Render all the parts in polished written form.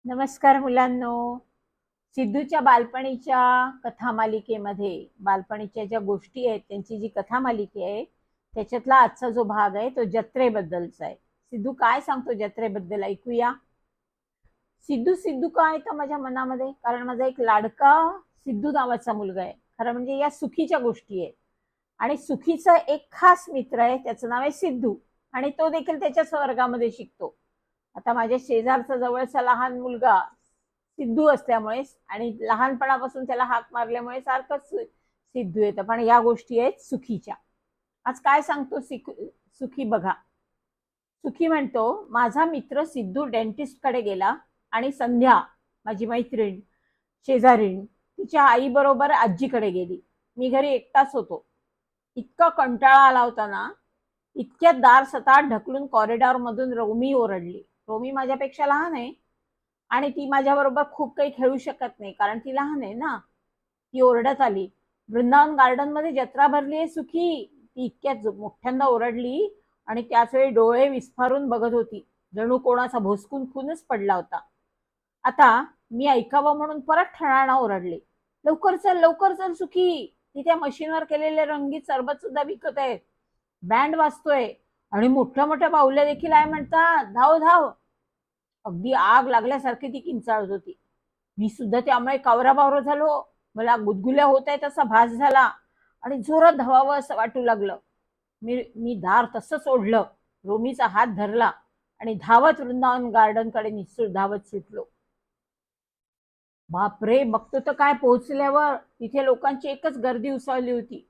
नमस्कार मुलांनो. सिद्धूच्या बालपणीच्या कथामालिकेमध्ये बालपणीच्या ज्या गोष्टी आहेत त्यांची जी कथामालिका आहे त्याच्यातला आजचा जो भाग आहे तो जत्रेबद्दलचा आहे. सिद्धू काय सांगतो जत्रेबद्दल ऐकूया. सिद्धू सिद्धू काय तर माझ्या मनामध्ये, कारण माझा एक लाडका सिद्धू नावाचा मुलगा आहे. खरं म्हणजे या सुखीच्या गोष्टी आहेत आणि सुखीचा एक खास मित्र आहे, त्याचं नाव आहे सिद्धू आणि तो देखील त्याच्याच वर्गामध्ये शिकतो. आता माझ्या शेजारचा जवळचा लहान मुलगा सिद्धू असल्यामुळे आणि लहानपणापासून त्याला हाक मारल्यामुळे सारखंच सिद्धू येतं, पण या गोष्टी आहेत सुखीच्या. आज काय सांगतो सुखी बघा. सुखी म्हणतो, माझा मित्र सिद्धू डेंटिस्टकडे गेला आणि संध्या माझी मैत्रीण शेजारीण तिच्या आई बरोबर आजीकडे गेली. मी घरी एकटाच होतो. इतका कंटाळा आला होता ना, इतक्यात दार सताट ढकलून कॉरिडॉर मधून रोमी ओरडली. रोमी माझ्यापेक्षा लहान आहे आणि ती माझ्याबरोबर खूप काही खेळू शकत नाही कारण ती लहान आहे ना. ती ओरडत आली, वृंदावन गार्डन मध्ये जत्रा भरली आहे सुखी. ती इतक्यात मोठ्यांदा ओरडली आणि त्याच वेळी डोळे विस्फारून बघत होती, जणू कोणाचा भोसकून खूनच पडला होता. आता मी ऐकावं म्हणून परत ठणाणा ओरडले, लवकर चल सुखी. ती त्या मशीनवर केलेले रंगीत सरबत सुद्धा विकत आहेत, बँड वाजतोय आणि मोठ्या मोठ्या बाहुल्या देखील आहे म्हणतात, धाव धाव. अगदी आग लागल्यासारखी ती किंचाळत होती. मी सुद्धा त्यामुळे कावराबावरा झालो. मला गुदगुल्या होत आहे तसा भास झाला आणि जोरात धावावं असं वाटू लागलं. मी दार तसंच ओढलं, रोमीचा हात धरला आणि धावत वृंदावन गार्डनकडे निसूर धावत सुटलो. बापरे, बघतो तर काय, पोहोचल्यावर तिथे लोकांची एकच गर्दी उसळली होती.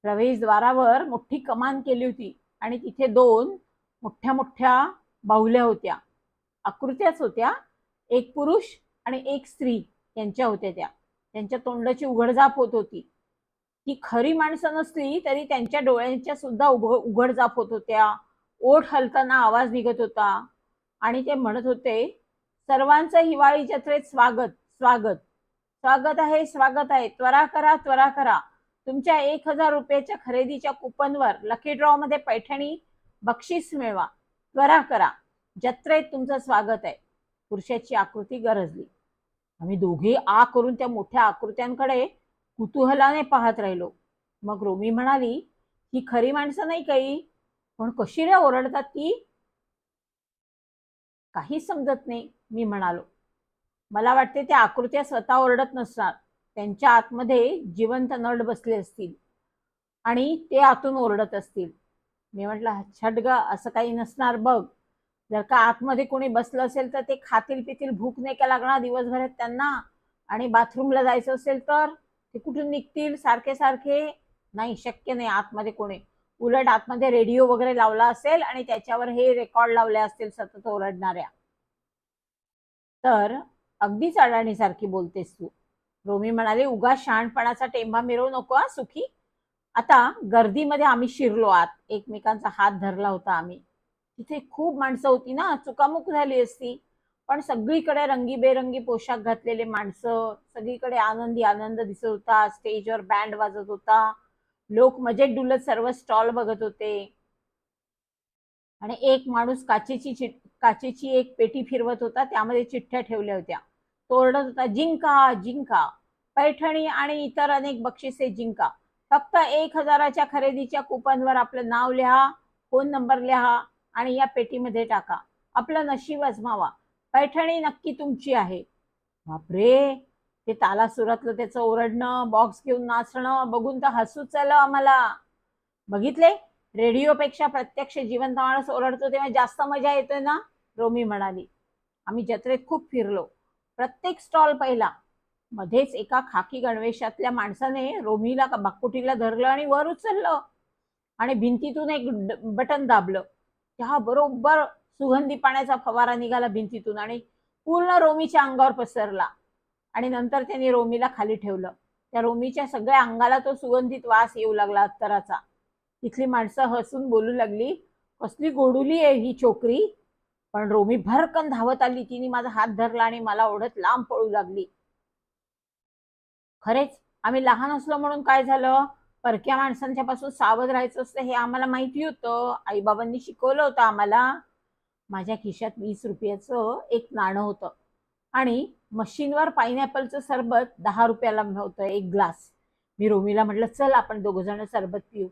प्रवेशद्वारावर मोठी कमान केली होती आणि तिथे दोन मोठ्या मोठ्या बाहुल्या होत्या. आकृत्याच होत्या, एक पुरुष आणि एक स्त्री यांच्या होत्या. त्यांच्या तोंडाची उघडझाप होत होती. ती खरी माणसं नसली तरी त्यांच्या डोळ्यांच्या सुद्धा उघडझाप होत होत्या. ओठ हलताना आवाज निघत होता आणि ते म्हणत होते, सर्वांचं हिवाळी जत्रेत स्वागत स्वागत स्वागत आहे, स्वागत आहे. त्वरा करा, त्वरा करा. तुमच्या 1000 रुपयाच्या खरेदीच्या कुपनवर लकी ड्रॉ मध्ये पैठणी बक्षीस मिळवा. त्वरा करा, जत्रेत तुमचं स्वागत आहे. पुरुषाची आकृती गरजली. आम्ही दोघे आ करून त्या मोठ्या आकृत्यांकडे कुतूहलाने पाहत राहिलो. मग रोमी म्हणाली, ही खरी माणसं नाही काही, पण कशी रे ओरडतात ती. काही समजत नाही, मी म्हणालो. मला वाटते त्या आकृत्या स्वतः ओरडत नसणार, त्यांच्या आतमध्ये जिवंत नळ बसले असतील आणि ते आतून ओरडत असतील. मी म्हटलं, छटग, असं काही नसणार बघ. जर का आतमध्ये कोणी बसलं असेल तर ते खातील पितील, भूक नाही का लागणार दिवसभरात त्यांना, आणि बाथरूमला जायचं असेल तर ते कुठून निघतील सारखे सारखे. नाही, शक्य नाही आतमध्ये कोणी. उलट आतमध्ये रेडिओ वगैरे लावला असेल आणि त्याच्यावर हे रेकॉर्ड लावले असतील सतत ओरडणाऱ्या. तर अगदीच अडाणीसारखी बोलतेस तू. रोमी म्हणाले, उगा शहाणपणाचा टेंभा मिरवू नको हा सुखी. आता गर्दीमध्ये आम्ही शिरलो आत, एकमेकांचा हात धरला होता आम्ही. तिथे खूप माणसं होती ना, चुकामुक झाली असती. पण सगळीकडे रंगीबेरंगी पोशाख घातलेले माणसं, सगळीकडे आनंदी आनंद दिसत होता. स्टेजवर बँड वाजत होता, लोक मजेत डुलत सर्व स्टॉल बघत होते आणि एक माणूस काचेची एक पेटी फिरवत होता, त्यामध्ये चिठ्ठ्या ठेवल्या होत्या. तो ओरडत होता, जिंका जिंका, पैठणी आणि इतर अनेक बक्षिसे जिंका. फक्त 1000च्या खरेदीच्या कुपनवर आपलं नाव लिहा, फोन नंबर लिहा आणि या पेटीमध्ये टाका. आपलं नशीब आजमावा, पैठणी नक्की तुमची आहे. बापरे, ते तालासुरातलं त्याचं ओरडणं, बॉक्स घेऊन नाचणं बघून तर हसूच आलं आम्हाला. बघितले, रेडिओपेक्षा प्रत्यक्ष जिवंत माणूस ओरडतो तेव्हा जास्त मजा येते ना, रोमी म्हणाली. आम्ही जत्रेत खूप फिरलो, प्रत्येक स्टॉल पाहिला. मध्येच एका खाकी गणवेशातल्या माणसाने रोमीला बाकुटीला धरलं आणि वर उचललं आणि भिंतीतून एक बटन दाबलं. त्या बरोबर सुगंधी पाण्याचा फवारा निघाला भिंतीतून आणि पूर्ण रोमीच्या अंगावर पसरला आणि नंतर त्यांनी रोमीला खाली ठेवलं. त्या रोमीच्या सगळ्या अंगाला तो सुगंधित वास येऊ लागला अत्तराचा. तिथली माणसं हसून बोलू लागली, कसली गोडुली आहे ही छोकरी. पण रोमी भरकन धावत आली, तिने माझा हात धरला आणि मला ओढत लांब पळू लागली. खरेच आम्ही लहान असलो म्हणून काय झालं, परक्या माणसांच्या पासून सावध राहायचं असतं हे आम्हाला माहिती होतं. आईबाबांनी शिकवलं होतं आम्हाला. माझ्या खिशात 20 रुपयाचं एक नाणं होतं आणि मशीनवर पाइनॅपलचं सरबत 10 रुपयाला होतं एक ग्लास. मी रोमीला म्हटलं चल आपण दोघंजण सरबत पिऊ,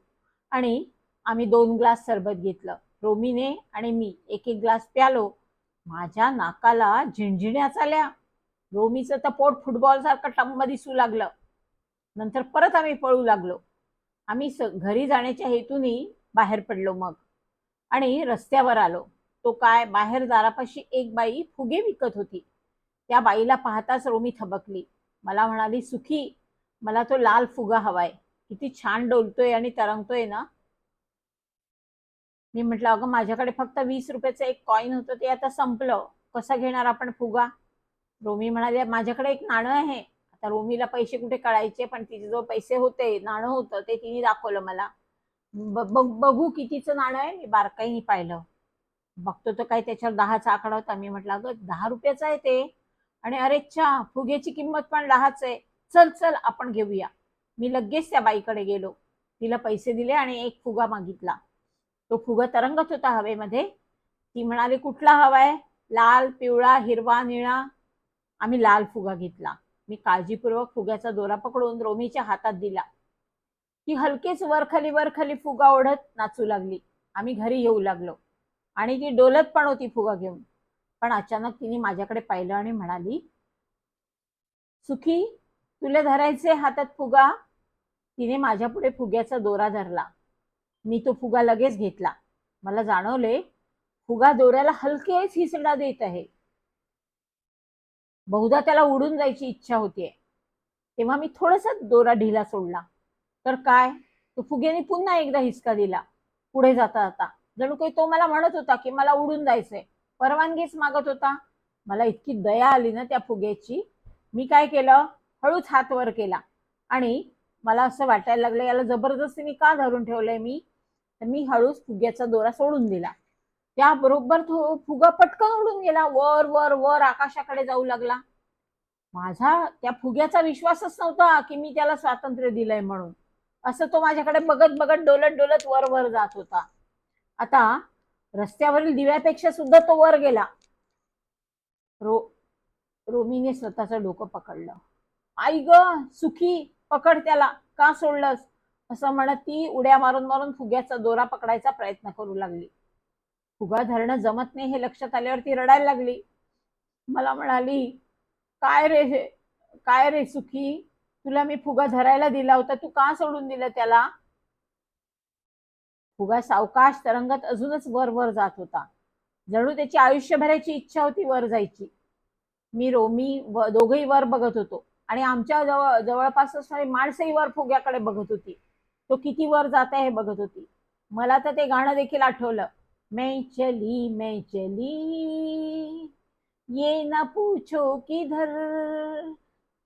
आणि आम्ही 2 ग्लास सरबत घेतलं. रोमीने आणि मी एक एक ग्लास प्यालो. माझ्या नाकाला झिणझिण्या आल्या. रोमीचं तर पोट फुटबॉल सारखं टम्म दिसू लागलं. नंतर परत आम्ही पळू लागलो. आम्ही घरी जाण्याच्या हेतूने बाहेर पडलो मग, आणि रस्त्यावर आलो. तो काय, बाहेर दारापाशी एक बाई फुगे विकत होती. त्या बाईला पाहताच रोमी थबकली. मला म्हणाली, सुखी, मला तो लाल फुगा हवाय, किती छान डोलतोय आणि तरंगतोय ना. मी म्हटलं, अगं माझ्याकडे फक्त 20 रुपयाचं एक कॉइन होतं, ते आता संपलं, कसं घेणार आपण फुगा. रोमी म्हणाली, माझ्याकडे एक नाणं आहे. आता रोमीला पैसे कुठे कळायचे, पण तिचे जो पैसे होते, नाणं होतं, ते तिने दाखवलं मला. बघू कितीचं नाणं आहे. मी बारकाईने पाहिलं. बघतो तर काय त्याच्यावर 10चा आकडा होता. मी म्हटलं, अगं 10 रुपयाचं आहे ते, आणि अरे च्छा, फुग्याची किंमत पण 10च आहे. चल चल आपण घेऊया. मी लगेच त्या बाईकडे गेलो, तिला पैसे दिले आणि एक फुगा मागितला. तो फुगा तरंगत होता हवेमध्ये. ती म्हणाली, कुठला हवाय? लाल, पिवळा, हिरवा, निळा? आम्ही लाल फुगा घेतला. मी काळजीपूर्वक फुग्याचा दोरा पकडून रोमीच्या हातात दिला. ती हलकेच वरखाली फुगा ओढत नाचू लागली. आम्ही घरी येऊ लागलो, आणि ती डोलत पण होती फुगा घेऊन. पण अचानक तिने माझ्याकडे पाहिलं आणि म्हणाली, सुखी, तुला धरायचे हातात फुगा? तिने माझ्या पुढे फुग्याचा दोरा धरला. मी तो फुगा लगेच घेतला. मला जाणवले, फुगा दोऱ्याला हलकेच हिसडा देत आहे. बहुधा त्याला उडून जायची इच्छा होतीये. तेव्हा मी थोडासा दोरा ढिला सोडला. तर काय, तो फुग्याने पुन्हा एकदा हिसका दिला. पुढे जाता जाता जणू काही तो मला म्हणत होता की मला उडून जायचंय, परवानगीच मागत होता. मला इतकी दया आली ना त्या फुग्याची. मी काय केलं, हळूच हात वर केला, आणि मला असं वाटायला लागलं, याला जबरदस्तीने का धरून ठेवलंय मी. तर मी हळूच फुग्याचा दोरा सोडून दिला. त्याबरोबर तो फुगा पटकन उडून गेला, वर वर वर आकाशाकडे जाऊ लागला. माझा त्या फुग्याचा विश्वासच नव्हता की मी त्याला स्वातंत्र्य दिलंय म्हणून. असं तो माझ्याकडे बघत बघत डोलत डोलत वर वर जात होता. आता रस्त्यावरील दिव्यापेक्षा सुद्धा तो वर गेला. रोमीने स्वतःचं डोकं पकडलं. आई ग, सुखी, पकड त्याला, का सोडलंस? असं म्हणत ती उड्या मारून मारून फुग्याचा दोरा पकडायचा प्रयत्न करू लागली. फुगा धरणं जमत नाही हे लक्षात आल्यावर ती रडायला लागली. मला म्हणाली, काय रे, काय रे सुखी, तुला मी फुगा धरायला दिला होता, तू का सोडून दिलं त्याला? फुगा सावकाश तरंगत अजूनच वर वर जात होता. जणू त्याची आयुष्यभराची इच्छा होती वर जायची. मी रोमी दोघही वर बघत होतो, आणि आमच्या जवळपास असणारी माणसंही वर फुग्याकडे बघत होती. तो किती वर जात आहे हे बघत होती. मला तर ते गाणं देखील आठवलं, मैं चली ये ना पूछो किधर,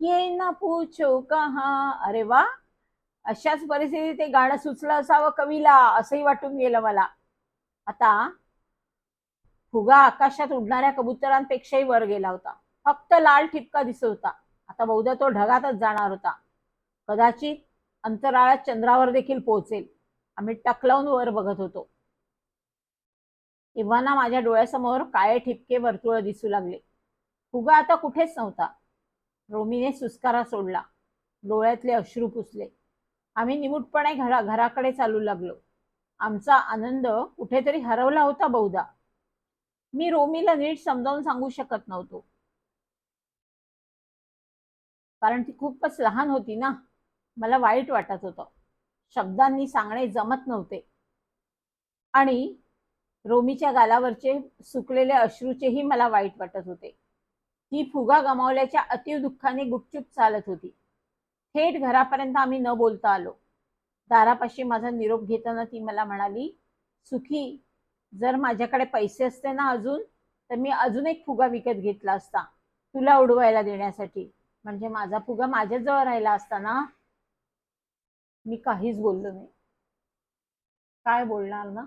ये ना पूछो कहाँ. अरे वा, अशाच परिस्थितीत ते गाणं सुचलं असावं कवीला, असंही वाटून गेलं मला. आता फुगा आकाशात उडणाऱ्या कबुतरांपेक्षाही वर गेला होता. फक्त लाल ठिपका दिसत होता. आता बहुधा तो ढगातच जाणार होता. कदाचित अंतराळात चंद्रावर देखील पोहोचेल. आम्ही टकलावून वर बघत होतो. तेव्हा ना माझ्या डोळ्यासमोर काळे ठिपके वर्तुळ दिसू लागले. फुगा आता कुठेच नव्हता. रोमीने सुस्कारा सोडला. डोळ्यातले अश्रू पुसले. आम्ही निमूटपणे घराकडे चालू लागलो. आमचा आनंद कुठेतरी हरवला होता बहुधा. मी रोमीला नीट समजावून सांगू शकत नव्हतो, कारण ती खूपच लहान होती ना. मला वाईट वाटत होतं. शब्दांनी सांगणे जमत नव्हते. आणि रोमीच्या गालावरचे सुकलेले अश्रूचेही मला वाईट वाटत होते. ती फुगा गमावल्याच्या अतीव दुःखाने गुपचूप चालत होती. थेट घरापर्यंत आम्ही न बोलता आलो. दारापाशी माझा निरोप घेताना ती मला म्हणाली, सुखी, जर माझ्याकडे पैसे असते ना अजून, तर मी अजून एक फुगा विकत घेतला असता तुला उडवायला देण्यासाठी. म्हणजे माझा फुगा माझ्याजवळ राहिला असता ना. मी काहीच बोललो नाही. काय बोलणार ना.